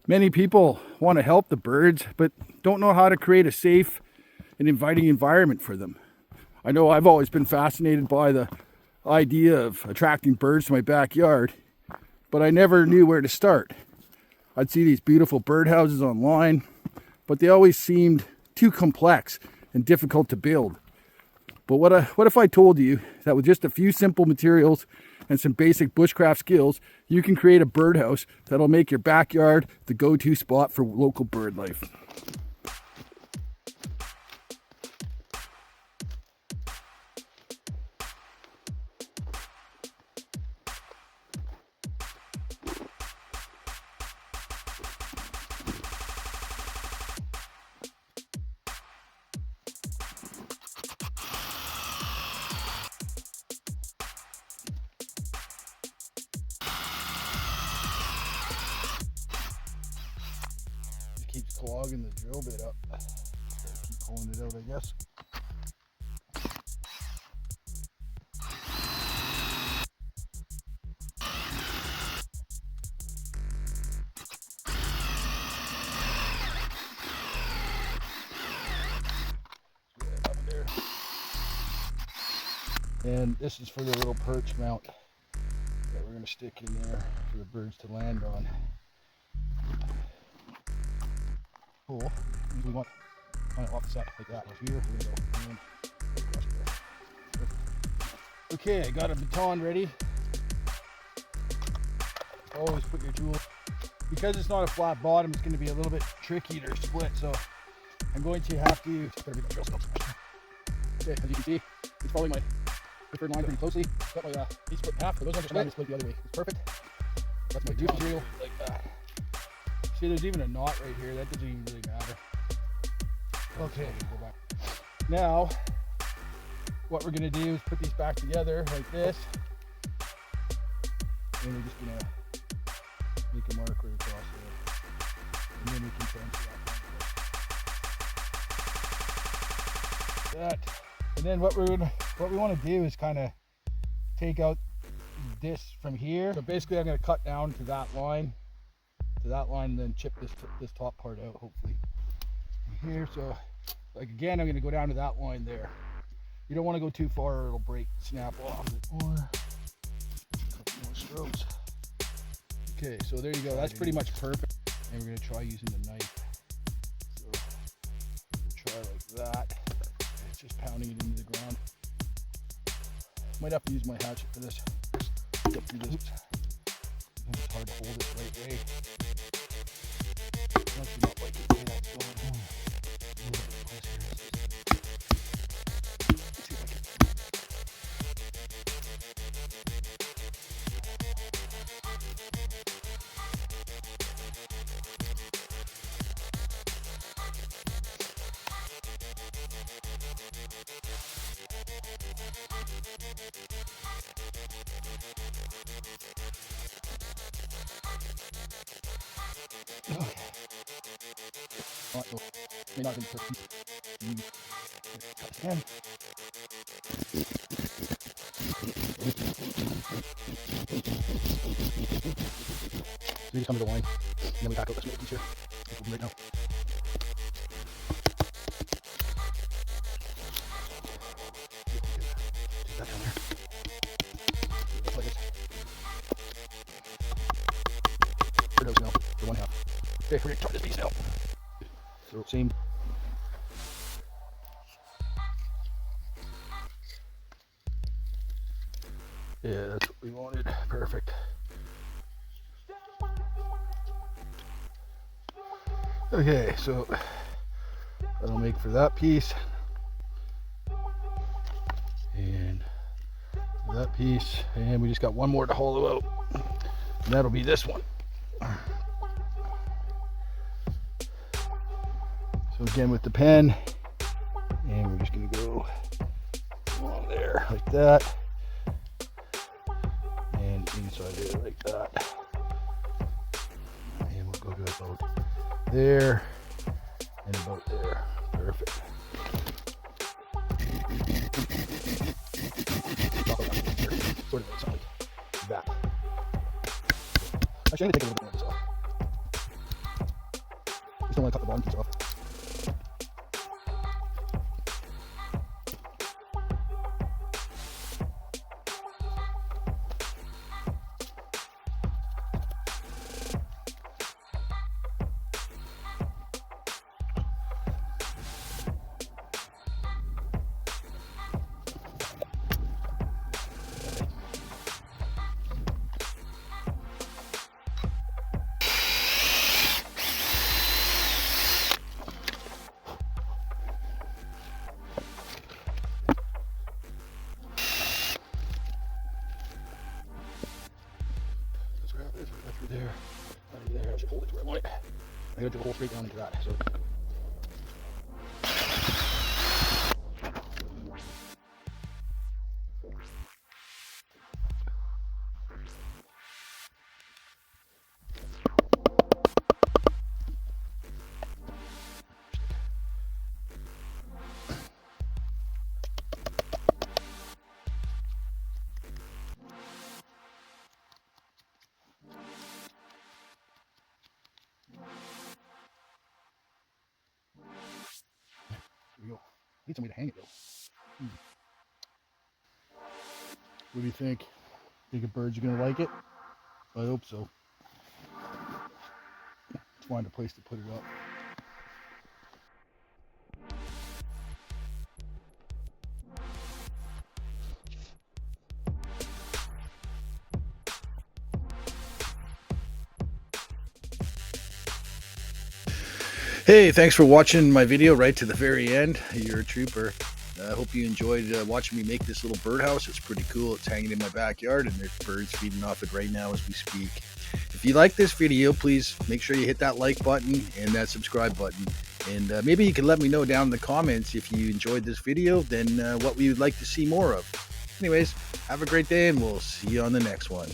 Many people want to help the birds, but don't know how to create a safe and inviting environment for them. I know I've always been fascinated by the idea of attracting birds to my backyard, but I never knew where to start. I'd see these beautiful birdhouses online, but they always seemed too complex and difficult to build. But what if I told you that with just a few simple materials and some basic bushcraft skills, you can create a birdhouse that'll make your backyard the go-to spot for local bird life. Keeps clogging the drill bit up. Keep pulling it out, I guess. Get up there. And this is for the little perch mount that we're going to stick in there for the birds to land on. Cool. We want kind of offset like that. Here we're gonna go and across there. Okay, I got a baton ready. Always put your tool. Because it's not a flat bottom, it's going to be a little bit tricky to split. So I'm going to have to. Okay, as you can see, it's following my preferred line pretty closely. Got my piece split in half. For those ones are split the other way. It's perfect. That's my juice material like that. See, there's even a knot right here. That doesn't even really matter. Okay, go back. Now, what we're gonna do is put these back together like this, and we're just gonna make a mark right across there, and then we can transfer that. And then what we want to do is kind of take out this from here. So basically, I'm gonna cut down to that line. And then chip this top part out, hopefully here. So like again, I'm going to go down to that line there. You don't want to go too far or it'll break, snap off. Or a couple more strokes. Okay, so there you go. That's pretty much perfect. And we're going to try using the knife. So try like that. It's just pounding it into the ground. Might have to use my hatchet for this. Get through this. It's hard to hold it the right way. Unless you don't like it the way that's going. Let's see if I can. May not have been perfect. Cut again. So you just come to the line, and then we back out this middle piece here. Right now. Take that down there. Like this. Birdhouse now, for one half. Okay, we're gonna try this piece now. So same. Yeah, that's what we wanted. Perfect. Okay, so that'll make for that piece. And that piece. And we just got one more to hollow out. And that'll be this one. So again with the pen. And we're just gonna go along there like that. And inside there like that. And we'll go to about there and about there. Perfect. Sort of like something like that. Actually, I'm going to take a little bit more of this off. don't want to cut the bottom piece off. There, right there. I should hold it to where I want it. I gotta do a hole straight down into that. So. There we go. Need somebody to hang it though. What do you think? Think a bird's gonna like it? I hope so. Let's find a place to put it up. Hey, thanks for watching my video right to the very end. You're a trooper. I hope you enjoyed watching me make this little birdhouse. It's pretty cool. It's hanging in my backyard and there's birds feeding off it right now as we speak. If you like this video, please make sure you hit that like button and that subscribe button. And maybe you can let me know down in the comments if you enjoyed this video, then what we would like to see more of. Anyways, have a great day and we'll see you on the next one.